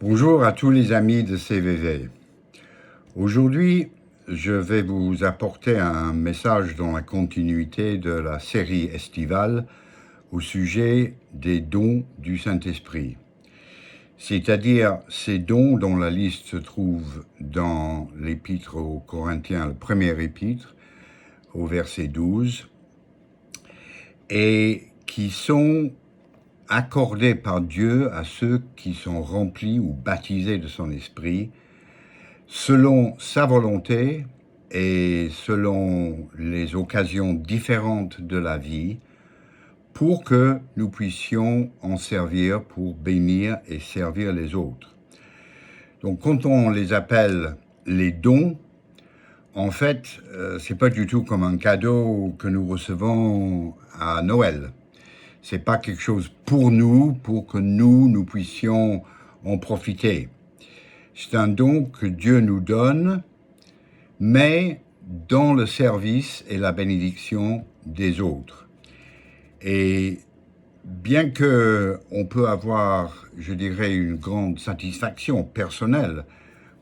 Bonjour à tous les amis de CVV. Aujourd'hui, je vais vous apporter un message dans la continuité de la série estivale au sujet des dons du Saint-Esprit, c'est-à-dire ces dons dont la liste se trouve dans l'épître aux Corinthiens, le premier épître, au verset 12, et qui sont accordés par Dieu à ceux qui sont remplis ou baptisés de son esprit, selon sa volonté et selon les occasions différentes de la vie, pour que nous puissions en servir pour bénir et servir les autres. Donc quand on les appelle les dons, en fait, c'est pas du tout comme un cadeau que nous recevons à Noël. C'est pas quelque chose pour nous, pour que nous puissions en profiter. C'est un don que Dieu nous donne, mais dans le service et la bénédiction des autres. Et bien qu'on peut avoir, je dirais, une grande satisfaction personnelle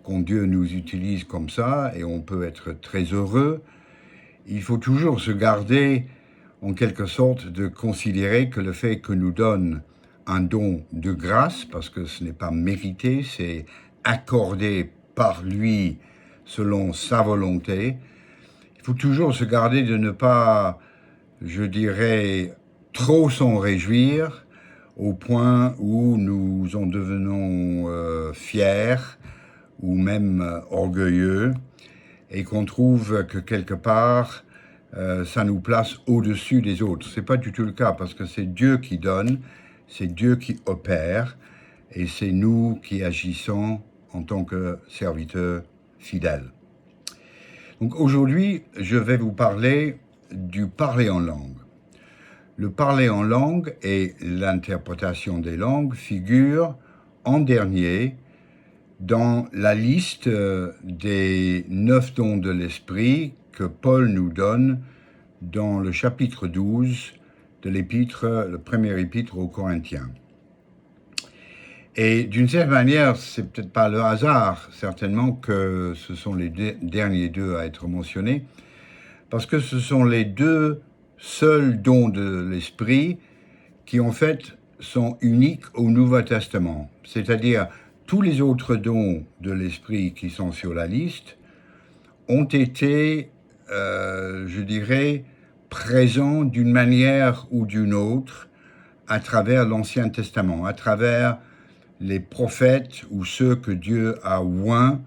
quand Dieu nous utilise comme ça, et on peut être très heureux, il faut toujours se garder, en quelque sorte, de considérer que le fait que nous donne un don de grâce, parce que ce n'est pas mérité, c'est accordé par lui selon sa volonté, il faut toujours se garder de ne pas, je dirais, trop s'en réjouir au point où nous en devenons fiers ou même orgueilleux, et qu'on trouve que quelque part, ça nous place au-dessus des autres. C'est pas du tout le cas, parce que c'est Dieu qui donne, c'est Dieu qui opère, et c'est nous qui agissons en tant que serviteurs fidèles. Donc aujourd'hui, je vais vous parler du parler en langue. Le parler en langue et l'interprétation des langues figurent en dernier dans la liste des 9 dons de l'Esprit que Paul nous donne dans le chapitre 12 de l'épître, le premier épître aux Corinthiens. Et d'une certaine manière, c'est peut-être pas le hasard, certainement, que ce sont les derniers deux à être mentionnés, parce que ce sont les deux seuls dons de l'Esprit qui, en fait, sont uniques au Nouveau Testament. C'est-à-dire, tous les autres dons de l'Esprit qui sont sur la liste ont été, je dirais, présents d'une manière ou d'une autre à travers l'Ancien Testament, à travers les prophètes ou ceux que Dieu a oints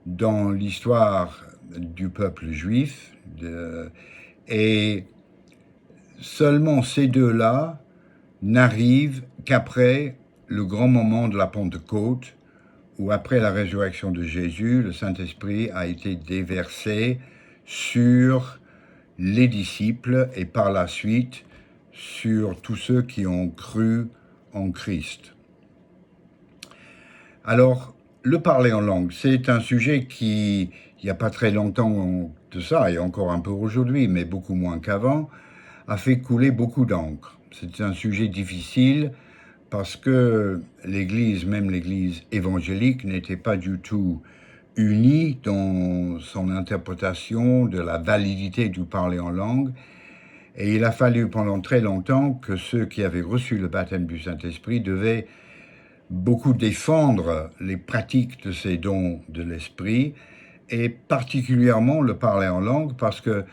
dans l'histoire du peuple juif. Et seulement ces deux-là n'arrivent qu'après le grand moment de la Pentecôte, où après la résurrection de Jésus, le Saint-Esprit a été déversé sur les disciples et par la suite sur tous ceux qui ont cru en Christ. Alors, le parler en langue, c'est un sujet qui, il n'y a pas très longtemps de ça, et encore un peu aujourd'hui, mais beaucoup moins qu'avant, a fait couler beaucoup d'encre. C'est un sujet difficile parce que l'Église, même l'Église évangélique, n'était pas du tout unie dans son interprétation de la validité du parler en langue. Et il a fallu pendant très longtemps que ceux qui avaient reçu le baptême du Saint-Esprit devaient beaucoup défendre les pratiques de ces dons de l'Esprit, et particulièrement le parler en langue, parce que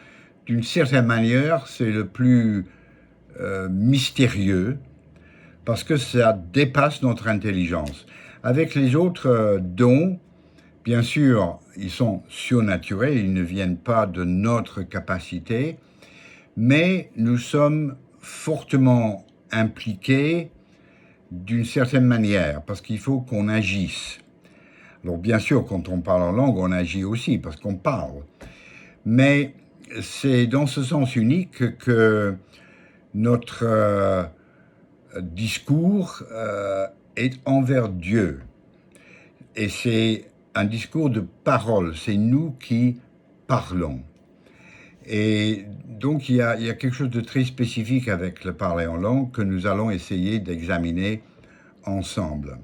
d'une certaine manière, c'est le plus mystérieux, parce que ça dépasse notre intelligence. Avec les autres dons, bien sûr, ils sont surnaturels, ils ne viennent pas de notre capacité, mais nous sommes fortement impliqués d'une certaine manière, parce qu'il faut qu'on agisse. Alors bien sûr, quand on parle en langue, on agit aussi, parce qu'on parle. Mais c'est dans ce sens unique que notre discours est envers Dieu. Et c'est un discours de parole, c'est nous qui parlons. Et donc il y a quelque chose de très spécifique avec le parler en langue que nous allons essayer d'examiner ensemble.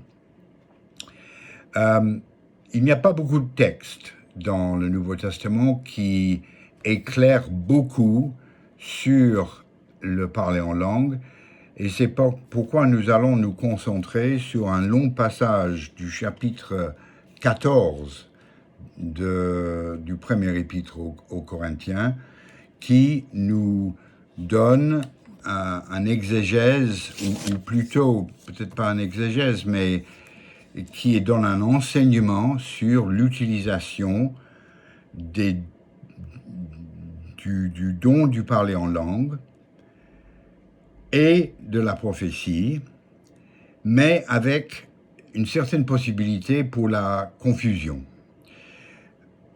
Euh, il n'y a pas beaucoup de textes dans le Nouveau Testament qui éclairent beaucoup sur le parler en langue, et c'est pourquoi nous allons nous concentrer sur un long passage du chapitre 14 du premier épître aux Corinthiens, qui nous donne un exégèse, ou plutôt, peut-être pas un exégèse, mais qui donne un enseignement sur l'utilisation du don du parler en langue et de la prophétie, mais avec une certaine possibilité pour la confusion.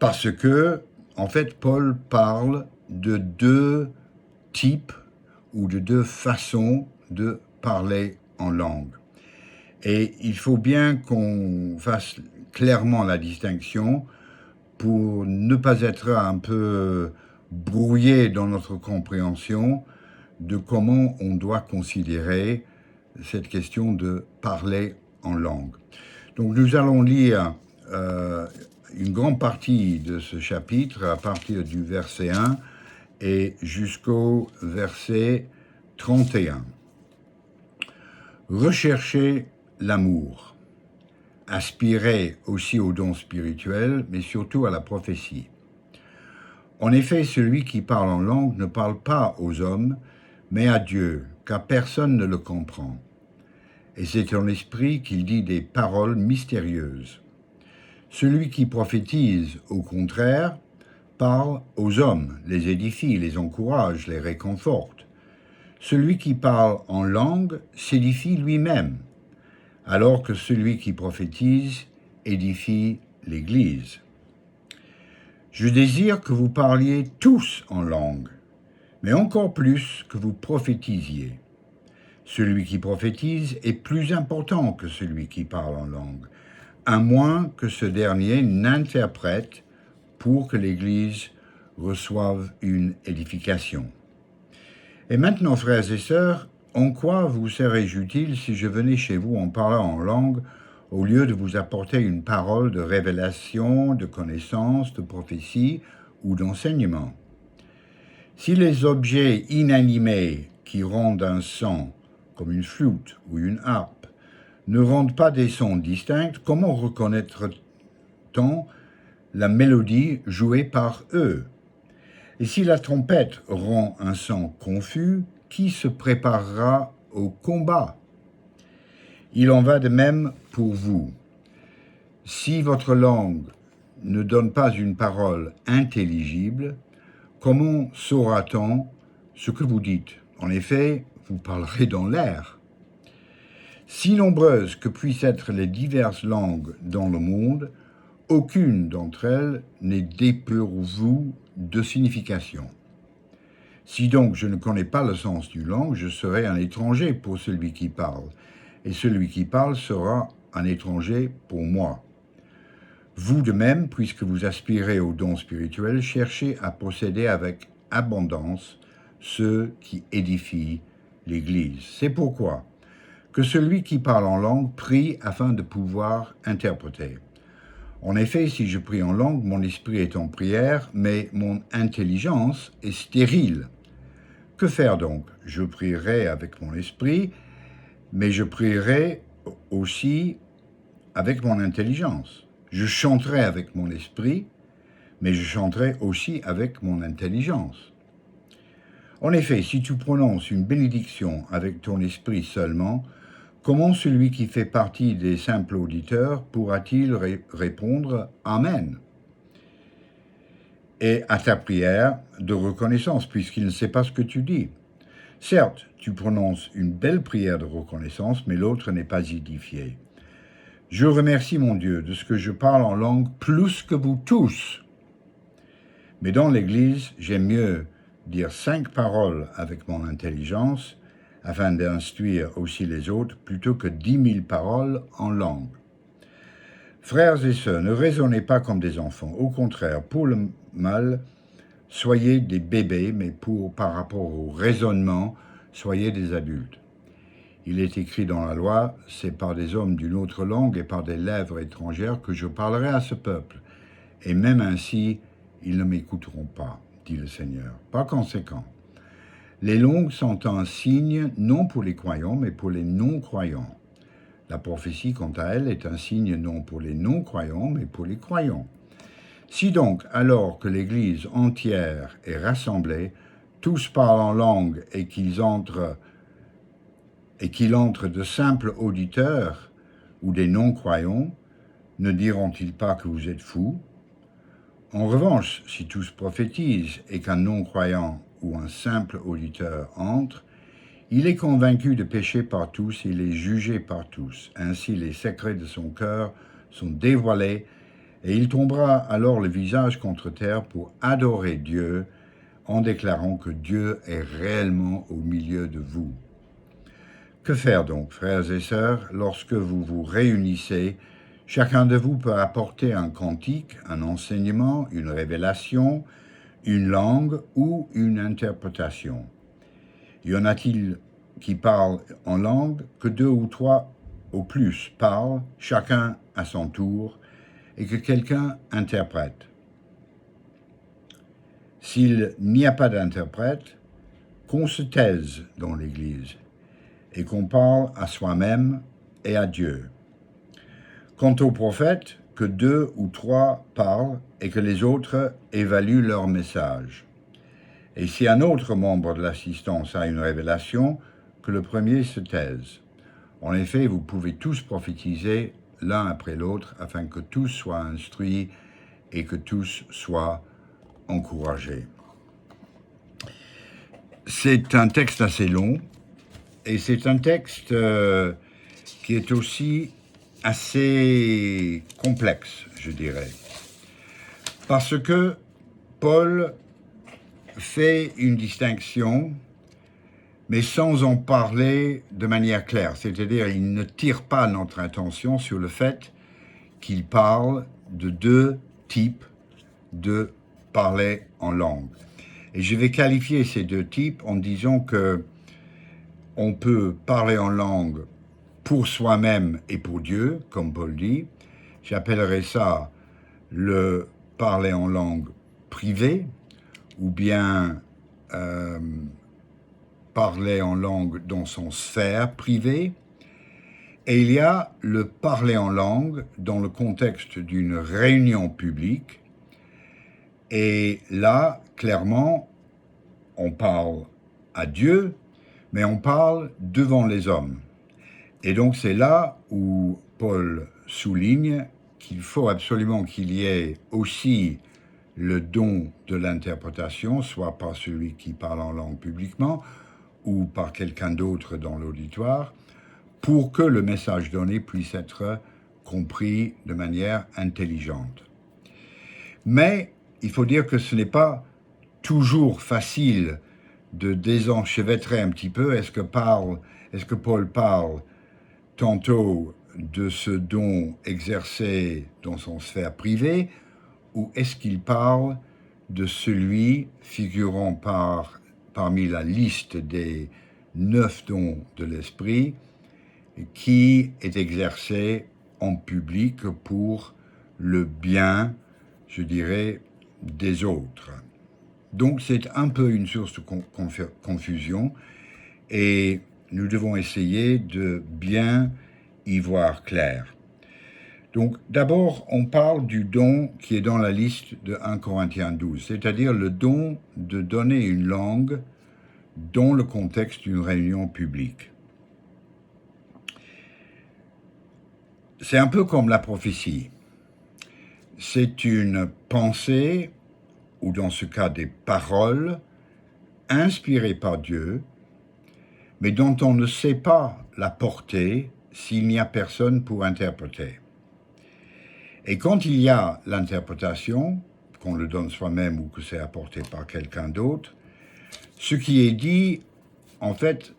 Parce que, en fait, Paul parle de deux types ou de deux façons de parler en langue. Et il faut bien qu'on fasse clairement la distinction pour ne pas être un peu brouillé dans notre compréhension de comment on doit considérer cette question de parler en langue. Donc nous allons lire une grande partie de ce chapitre à partir du verset 1 et jusqu'au verset 31. Recherchez l'amour, aspirez aussi aux dons spirituels, mais surtout à la prophétie. En effet, celui qui parle en langue ne parle pas aux hommes, mais à Dieu, car personne ne le comprend. Et c'est en esprit qu'il dit des paroles mystérieuses. Celui qui prophétise, au contraire, parle aux hommes, les édifie, les encourage, les réconforte. Celui qui parle en langue s'édifie lui-même, alors que celui qui prophétise édifie l'Église. Je désire que vous parliez tous en langue, mais encore plus que vous prophétisiez. Celui qui prophétise est plus important que celui qui parle en langue, à moins que ce dernier n'interprète pour que l'Église reçoive une édification. Et maintenant, frères et sœurs, en quoi vous serais-je utile si je venais chez vous en parlant en langue, au lieu de vous apporter une parole de révélation, de connaissance, de prophétie ou d'enseignement? Si les objets inanimés qui rendent un son, comme une flûte ou une harpe, ne rendent pas des sons distincts, comment reconnaître-t-on la mélodie jouée par eux? Et si la trompette rend un son confus, qui se préparera au combat? Il en va de même pour vous. Si votre langue ne donne pas une parole intelligible, comment saura-t-on ce que vous dites? En effet, vous parlerez dans l'air. Si nombreuses que puissent être les diverses langues dans le monde, aucune d'entre elles n'est dépourvue de signification. Si donc je ne connais pas le sens d'une langue, je serai un étranger pour celui qui parle, et celui qui parle sera un étranger pour moi. Vous de même, puisque vous aspirez aux dons spirituels, cherchez à posséder avec abondance ceux qui édifient l'Église. C'est pourquoi que celui qui parle en langue prie afin de pouvoir interpréter. En effet, si je prie en langue, mon esprit est en prière, mais mon intelligence est stérile. Que faire donc? Je prierai avec mon esprit, mais je prierai aussi avec mon intelligence. Je chanterai avec mon esprit, mais je chanterai aussi avec mon intelligence. En effet, si tu prononces une bénédiction avec ton esprit seulement, comment celui qui fait partie des simples auditeurs pourra-t-il répondre « Amen » et à ta prière de reconnaissance, puisqu'il ne sait pas ce que tu dis? Certes, tu prononces une belle prière de reconnaissance, mais l'autre n'est pas édifié. Je remercie mon Dieu de ce que je parle en langue plus que vous tous. Mais dans l'Église, j'aime mieux dire 5 paroles avec mon intelligence, afin d'instruire aussi les autres, plutôt que 10 000 paroles en langue. Frères et sœurs, ne raisonnez pas comme des enfants. Au contraire, pour le mal, soyez des bébés, mais par rapport au raisonnement, soyez des adultes. Il est écrit dans la loi, c'est par des hommes d'une autre langue et par des lèvres étrangères que je parlerai à ce peuple. Et même ainsi, ils ne m'écouteront pas, dit le Seigneur. Par conséquent, les langues sont un signe non pour les croyants, mais pour les non-croyants. La prophétie, quant à elle, est un signe non pour les non-croyants, mais pour les croyants. Si donc, alors que l'Église entière est rassemblée, tous parlent en langue et qu'il entre de simples auditeurs ou des non-croyants, ne diront-ils pas que vous êtes fous? En revanche, si tous prophétisent et qu'un non-croyant ou un simple auditeur entre, il est convaincu de péché par tous et il est jugé par tous. Ainsi, les secrets de son cœur sont dévoilés et il tombera alors le visage contre terre pour adorer Dieu en déclarant que Dieu est réellement au milieu de vous. Que faire donc, frères et sœurs, lorsque vous vous réunissez? Chacun de vous peut apporter un cantique, un enseignement, une révélation, une langue ou une interprétation. Y en a-t-il qui parlent en langue, que 2 ou 3 au plus parlent, chacun à son tour, et que quelqu'un interprète? S'il n'y a pas d'interprète, qu'on se taise dans l'Église et qu'on parle à soi-même et à Dieu. Quant aux prophètes, que 2 ou 3 parlent et que les autres évaluent leur message. Et si un autre membre de l'assistance a une révélation, que le premier se taise. En effet, vous pouvez tous prophétiser l'un après l'autre afin que tous soient instruits et que tous soient encouragés. C'est un texte assez long et c'est un texte qui est aussi assez complexe, je dirais. Parce que Paul fait une distinction, mais sans en parler de manière claire. C'est-à-dire, il ne tire pas notre attention sur le fait qu'il parle de 2 types de parler en langue. Et je vais qualifier ces 2 types en disant que on peut parler en langue pour soi-même et pour Dieu, comme Paul dit. J'appellerais ça le parler en langue privée, ou bien parler en langue dans son sphère privée. Et il y a le parler en langue dans le contexte d'une réunion publique. Et là, clairement, on parle à Dieu, mais on parle devant les hommes. Et donc c'est là où Paul souligne qu'il faut absolument qu'il y ait aussi le don de l'interprétation, soit par celui qui parle en langue publiquement ou par quelqu'un d'autre dans l'auditoire, pour que le message donné puisse être compris de manière intelligente. Mais il faut dire que ce n'est pas toujours facile de désenchevêtrer un petit peu. Est-ce que Paul parle tantôt de ce don exercé dans son sphère privée, ou est-ce qu'il parle de celui figurant parmi la liste des 9 dons de l'esprit qui est exercé en public pour le bien, je dirais, des autres. Donc c'est un peu une source de confusion et nous devons essayer de bien y voir clair. Donc d'abord, on parle du don qui est dans la liste de 1 Corinthiens 12, c'est-à-dire le don de donner une langue dans le contexte d'une réunion publique. C'est un peu comme la prophétie. C'est une pensée, ou dans ce cas des paroles, inspirées par Dieu, mais dont on ne sait pas la portée s'il n'y a personne pour interpréter. Et quand il y a l'interprétation, qu'on le donne soi-même ou que c'est apporté par quelqu'un d'autre, ce qui est dit, en fait,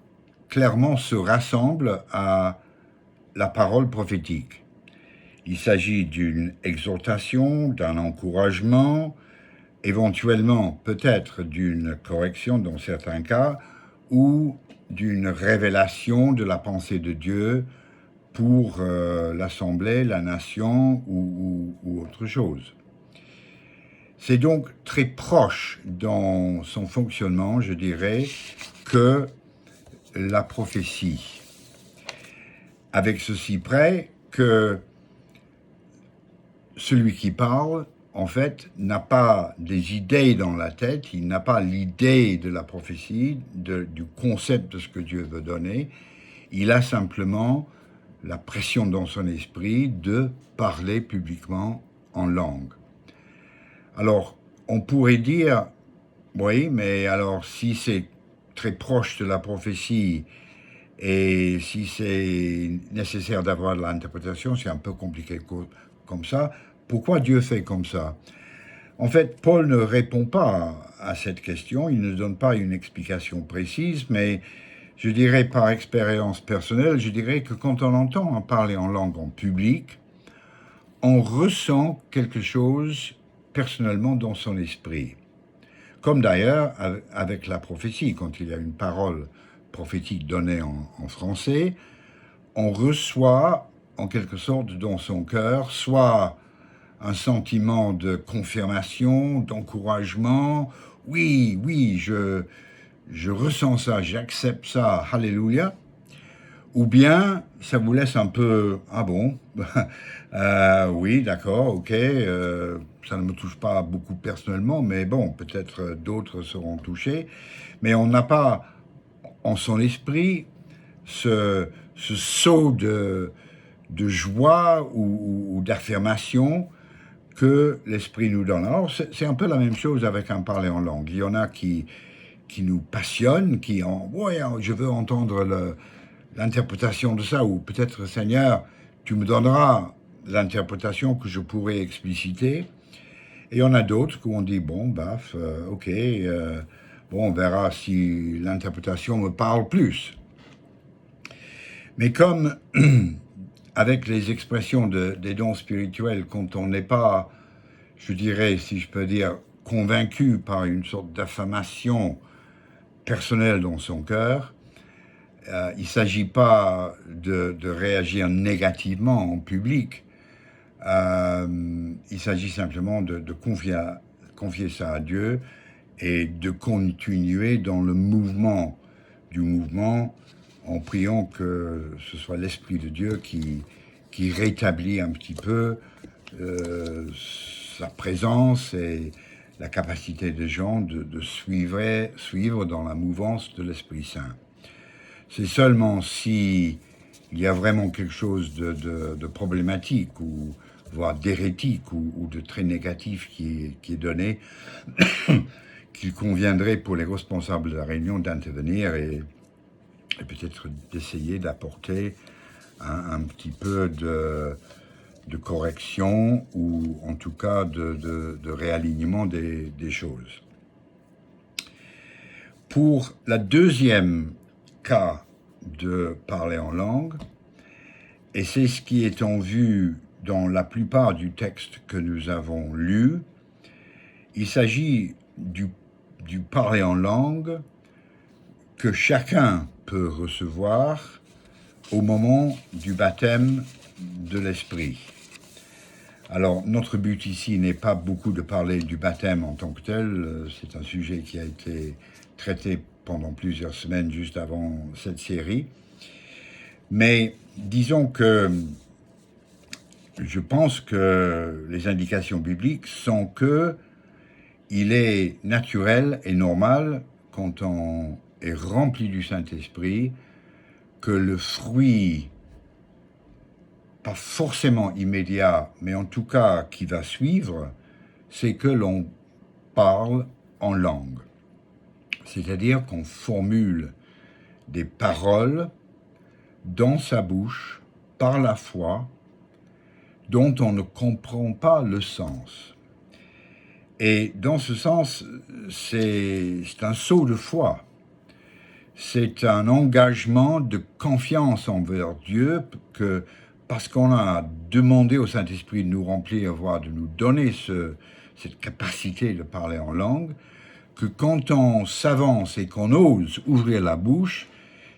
clairement se rassemble à la parole prophétique. Il s'agit d'une exhortation, d'un encouragement, éventuellement peut-être d'une correction dans certains cas, ou d'une révélation de la pensée de Dieu pour l'Assemblée, la nation ou autre chose. C'est donc très proche dans son fonctionnement, je dirais, que la prophétie. Avec ceci près que celui qui parle, en fait, n'a pas des idées dans la tête, il n'a pas l'idée de la prophétie, du concept de ce que Dieu veut donner, il a simplement la pression dans son esprit de parler publiquement en langue. Alors, on pourrait dire, oui, mais alors si c'est très proche de la prophétie et si c'est nécessaire d'avoir de l'interprétation, c'est un peu compliqué comme ça. Pourquoi Dieu fait comme ça? En fait, Paul ne répond pas à cette question, il ne donne pas une explication précise, mais je dirais par expérience personnelle, je dirais que quand on entend parler en langue en public, on ressent quelque chose personnellement dans son esprit. Comme d'ailleurs avec la prophétie, quand il y a une parole prophétique donnée en français, on reçoit en quelque sorte dans son cœur soit un sentiment de confirmation, d'encouragement. Oui, oui, je ressens ça, j'accepte ça, alléluia. Ou bien ça vous laisse un peu, ah bon, oui, d'accord, ok, ça ne me touche pas beaucoup personnellement, mais bon, peut-être d'autres seront touchés. Mais on n'a pas en son esprit ce saut de joie ou d'affirmation que l'esprit nous donne. Alors, c'est un peu la même chose avec un parler en langue. Il y en a qui nous passionnent, ouais, je veux entendre l'interprétation de ça, ou peut-être, Seigneur, tu me donneras l'interprétation que je pourrais expliciter. Et il y en a d'autres où on dit, bon, baf, ok, bon, on verra si l'interprétation me parle plus. Mais comme avec les expressions des dons spirituels, quand on n'est pas, je dirais, si je peux dire, convaincu par une sorte d'affirmation personnelle dans son cœur, il ne s'agit pas de réagir négativement en public, il s'agit simplement de confier ça à Dieu et de continuer dans le mouvement du mouvement en priant que ce soit l'Esprit de Dieu qui rétablit un petit peu sa présence et la capacité des gens de suivre dans la mouvance de l'Esprit Saint. C'est seulement si il y a vraiment quelque chose de problématique ou voire d'hérétique ou de très négatif qui est donné, qu'il conviendrait pour les responsables de la réunion d'intervenir et peut-être d'essayer d'apporter un petit peu de correction ou en tout cas de réalignement des choses. Pour la deuxième cas de parler en langue, et c'est ce qui est en vue dans la plupart du texte que nous avons lu, il s'agit du parler en langue que chacun peut recevoir au moment du baptême de l'Esprit. Alors, notre but ici n'est pas beaucoup de parler du baptême en tant que tel, c'est un sujet qui a été traité pendant plusieurs semaines juste avant cette série, mais disons que je pense que les indications bibliques sont que il est naturel et normal quand on est rempli du Saint-Esprit que le fruit, pas forcément immédiat, mais en tout cas qui va suivre, c'est que l'on parle en langue. C'est-à-dire qu'on formule des paroles dans sa bouche, par la foi, dont on ne comprend pas le sens. Et dans ce sens, c'est un saut de foi. C'est un engagement de confiance envers Dieu que, parce qu'on a demandé au Saint-Esprit de nous remplir, voire de nous donner cette capacité de parler en langue, que quand on s'avance et qu'on ose ouvrir la bouche,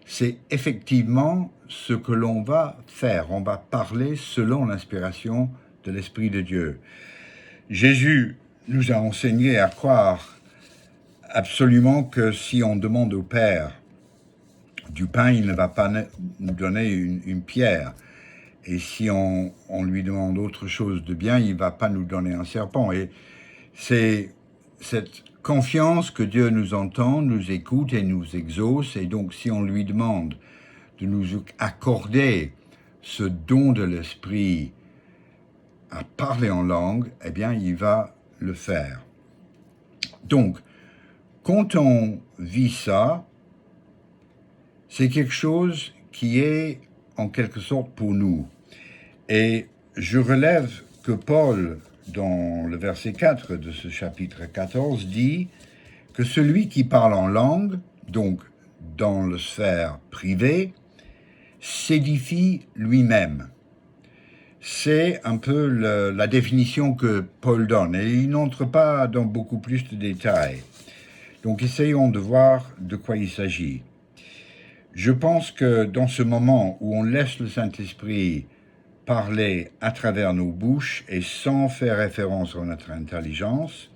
c'est effectivement ce que l'on va faire. On va parler selon l'inspiration de l'Esprit de Dieu. Jésus nous a enseigné à croire absolument que si on demande au Père du pain, il ne va pas nous donner une pierre. Et si on lui demande autre chose de bien, il ne va pas nous donner un serpent. Et c'est cette confiance que Dieu nous entend, nous écoute et nous exauce. Et donc, si on lui demande de nous accorder ce don de l'esprit à parler en langue, eh bien, il va le faire. Donc, quand on vit ça, c'est quelque chose qui est en quelque sorte pour nous. Et je relève que Paul, dans le verset 4 de ce chapitre 14, dit que celui qui parle en langue, donc dans la sphère privée, s'édifie lui-même. C'est un peu la définition que Paul donne, et il n'entre pas dans beaucoup plus de détails. Donc essayons de voir de quoi il s'agit. Je pense que dans ce moment où on laisse le Saint-Esprit parler à travers nos bouches et sans faire référence à notre intelligence,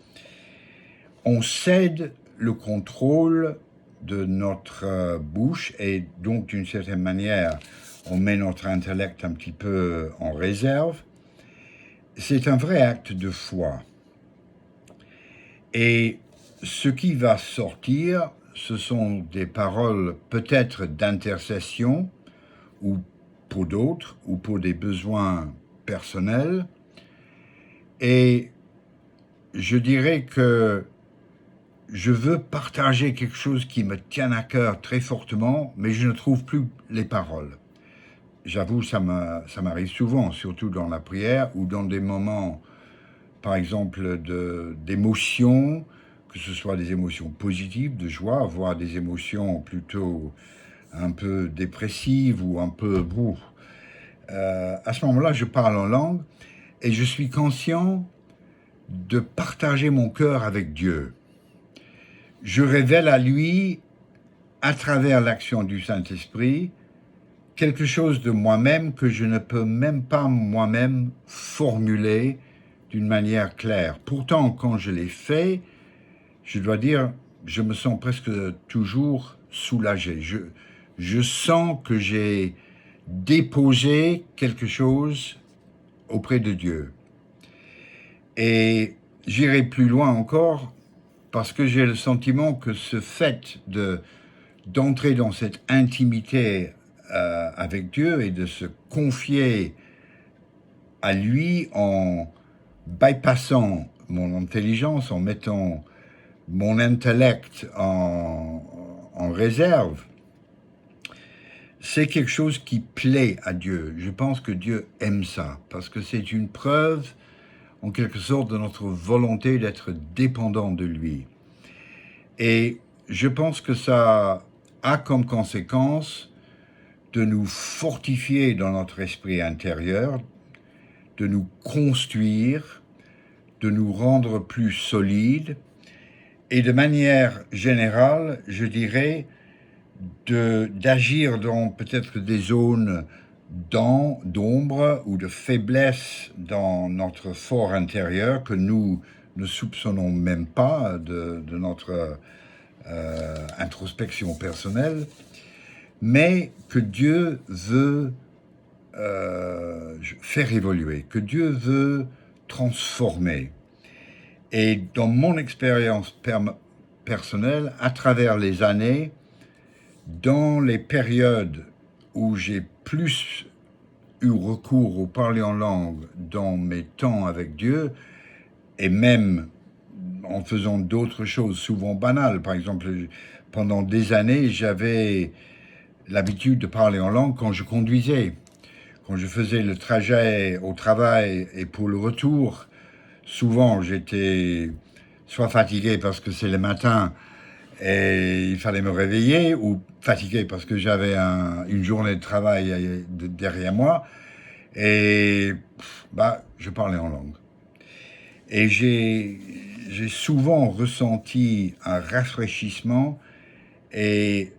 on cède le contrôle de notre bouche et donc d'une certaine manière on met notre intellect un petit peu en réserve. C'est un vrai acte de foi. Et ce qui va sortir, ce sont des paroles peut-être d'intercession ou pour d'autres ou pour des besoins personnels. Et je dirais que je veux partager quelque chose qui me tient à cœur très fortement, mais je ne trouve plus les paroles. J'avoue, ça m'arrive souvent, surtout dans la prière ou dans des moments, par exemple, d'émotions, que ce soit des émotions positives, de joie, voire des émotions plutôt un peu dépressives ou un peu... à ce moment-là, je parle en langue et je suis conscient de partager mon cœur avec Dieu. Je révèle à lui, à travers l'action du Saint-Esprit, quelque chose de moi-même que je ne peux même pas moi-même formuler d'une manière claire. Pourtant, quand je l'ai fait, je dois dire, je me sens presque toujours soulagé. Je sens que j'ai déposé quelque chose auprès de Dieu. Et j'irai plus loin encore parce que j'ai le sentiment que ce fait d'entrer dans cette intimité avec Dieu et de se confier à lui en bypassant mon intelligence, en mettant mon intellect en réserve, c'est quelque chose qui plaît à Dieu. Je pense que Dieu aime ça, parce que c'est une preuve, en quelque sorte, de notre volonté d'être dépendant de lui. Et je pense que ça a comme conséquence de nous fortifier dans notre esprit intérieur, de nous construire, de nous rendre plus solides, et de manière générale, je dirais, d'agir dans peut-être des zones d'ombre ou de faiblesse dans notre fort intérieur que nous ne soupçonnons même pas de notre introspection personnelle, mais que Dieu veut faire évoluer, que Dieu veut transformer. Et dans mon expérience personnelle, à travers les années, dans les périodes où j'ai plus eu recours au parler en langue dans mes temps avec Dieu, et même en faisant d'autres choses souvent banales, par exemple, pendant des années, j'avais l'habitude de parler en langue quand je conduisais. Quand je faisais le trajet au travail et pour le retour, souvent j'étais soit fatigué parce que c'est le matin et il fallait me réveiller, ou fatigué parce que j'avais une journée de travail derrière moi, et je parlais en langue. Et j'ai souvent ressenti un rafraîchissement et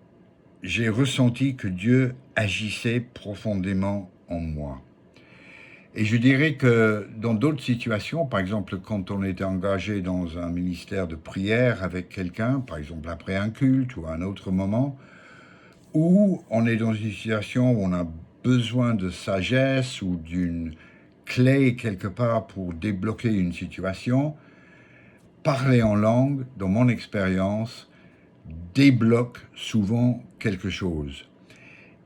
j'ai ressenti que Dieu agissait profondément en moi. Et je dirais que dans d'autres situations, par exemple quand on est engagé dans un ministère de prière avec quelqu'un, par exemple après un culte ou à un autre moment, ou on est dans une situation où on a besoin de sagesse ou d'une clé quelque part pour débloquer une situation, parler en langue, dans mon expérience, débloque souvent quelque chose.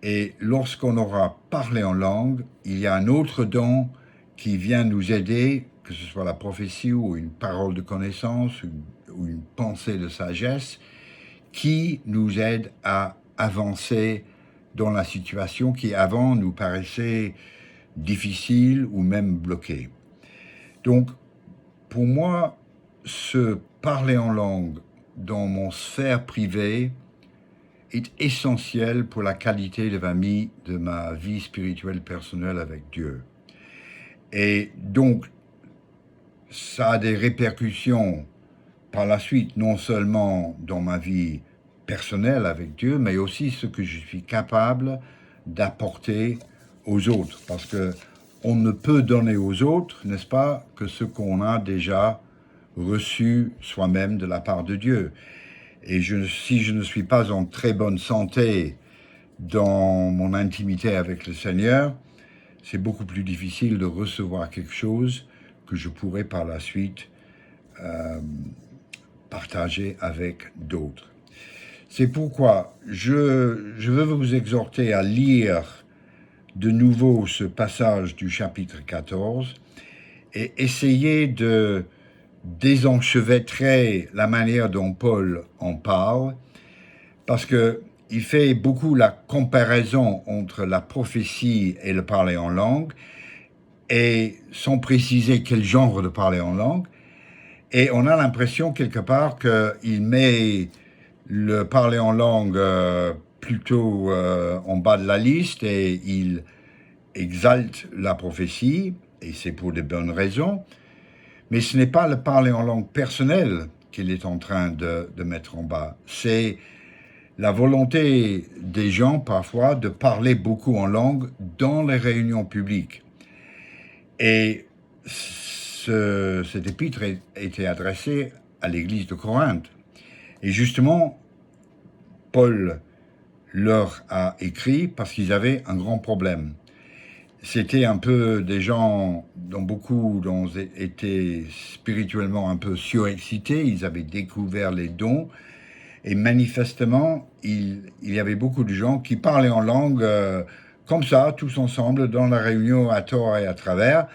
Et lorsqu'on aura parlé en langue, il y a un autre don qui vient nous aider, que ce soit la prophétie ou une parole de connaissance ou une pensée de sagesse, qui nous aide à avancer dans la situation qui avant nous paraissait difficile ou même bloquée. Donc, pour moi, se parler en langue dans mon sphère privée est essentiel pour la qualité de ma vie spirituelle personnelle avec Dieu. Et donc, ça a des répercussions par la suite, non seulement dans ma vie personnelle avec Dieu, mais aussi ce que je suis capable d'apporter aux autres. Parce que on ne peut donner aux autres, n'est-ce pas, que ce qu'on a déjà reçu soi-même de la part de Dieu. Et si je ne suis pas en très bonne santé dans mon intimité avec le Seigneur, c'est beaucoup plus difficile de recevoir quelque chose que je pourrais par la suite partager avec d'autres. C'est pourquoi je veux vous exhorter à lire de nouveau ce passage du chapitre 14 et essayer de désenchevêtrer la manière dont Paul en parle, parce que il fait beaucoup la comparaison entre la prophétie et le parler en langue, et sans préciser quel genre de parler en langue. Et on a l'impression quelque part qu'il met le parler en langue plutôt en bas de la liste et il exalte la prophétie, et c'est pour de bonnes raisons. Mais ce n'est pas le parler en langue personnelle qu'il est en train de mettre en bas. C'est la volonté des gens parfois de parler beaucoup en langue dans les réunions publiques. Et cet épître a été adressé à l'église de Corinthe. Et justement, Paul leur a écrit parce qu'ils avaient un grand problème. C'était un peu des gens dont beaucoup étaient spirituellement un peu surexcités, ils avaient découvert les dons, et manifestement, il y avait beaucoup de gens qui parlaient en langue comme ça, tous ensemble, dans la réunion à tort et à travers.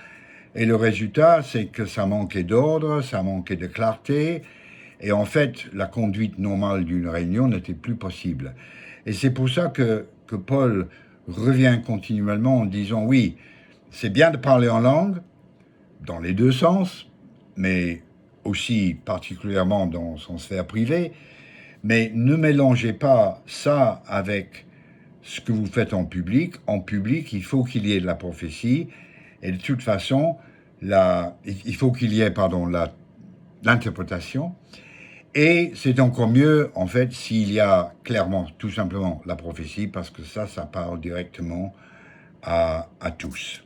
Et le résultat, c'est que ça manquait d'ordre, ça manquait de clarté, et en fait, la conduite normale d'une réunion n'était plus possible. Et c'est pour ça que Paul revient continuellement en disant, oui, c'est bien de parler en langue, dans les deux sens, mais aussi particulièrement dans son sphère privée, mais ne mélangez pas ça avec ce que vous faites en public. En public, il faut qu'il y ait de la prophétie, et de toute façon, il faut qu'il y ait, l'interprétation. Et c'est encore mieux, en fait, s'il y a clairement, tout simplement, la prophétie, parce que ça parle directement à tous.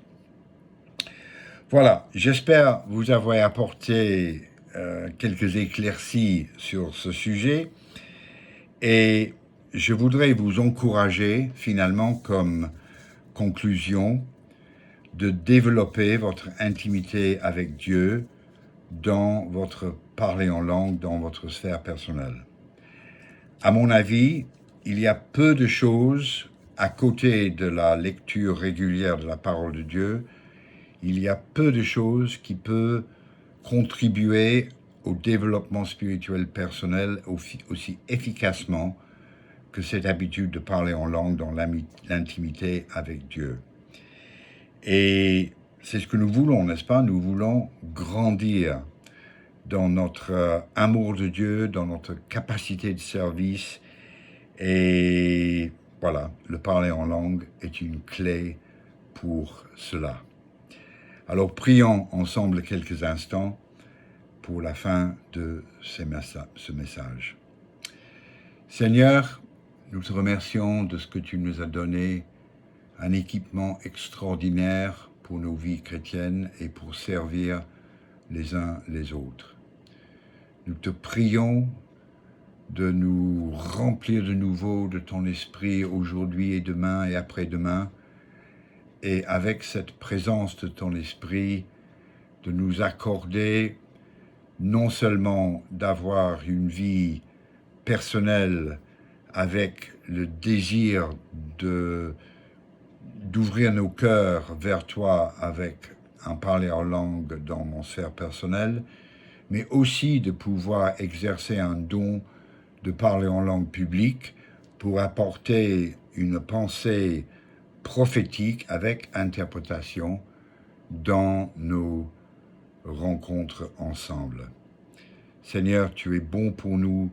Voilà, j'espère vous avoir apporté quelques éclaircies sur ce sujet. Et je voudrais vous encourager, finalement, comme conclusion, de développer votre intimité avec Dieu dans votre parler en langue, dans votre sphère personnelle. À mon avis, il y a peu de choses, à côté de la lecture régulière de la parole de Dieu, il y a peu de choses qui peuvent contribuer au développement spirituel personnel aussi efficacement que cette habitude de parler en langue dans l'intimité avec Dieu. Et c'est ce que nous voulons, n'est-ce pas? Nous voulons grandir dans notre amour de Dieu, dans notre capacité de service. Et voilà, le parler en langue est une clé pour cela. Alors prions ensemble quelques instants pour la fin de ce message. Seigneur, Nous te remercions de ce que tu nous as donné, un équipement extraordinaire pour nos vies chrétiennes et pour servir les uns les autres. Nous te prions de nous remplir de nouveau de ton esprit aujourd'hui et demain et après-demain, et avec cette présence de ton esprit, de nous accorder non seulement d'avoir une vie personnelle avec le désir d'ouvrir nos cœurs vers toi avec un parler en langue dans mon sphère personnelle, mais aussi de pouvoir exercer un don de parler en langue publique pour apporter une pensée prophétique avec interprétation dans nos rencontres ensemble. Seigneur, tu es bon pour nous,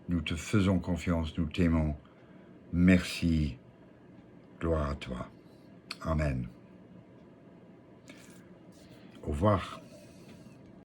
nous te faisons confiance, nous t'aimons. Merci, gloire à toi. Amen. Au revoir.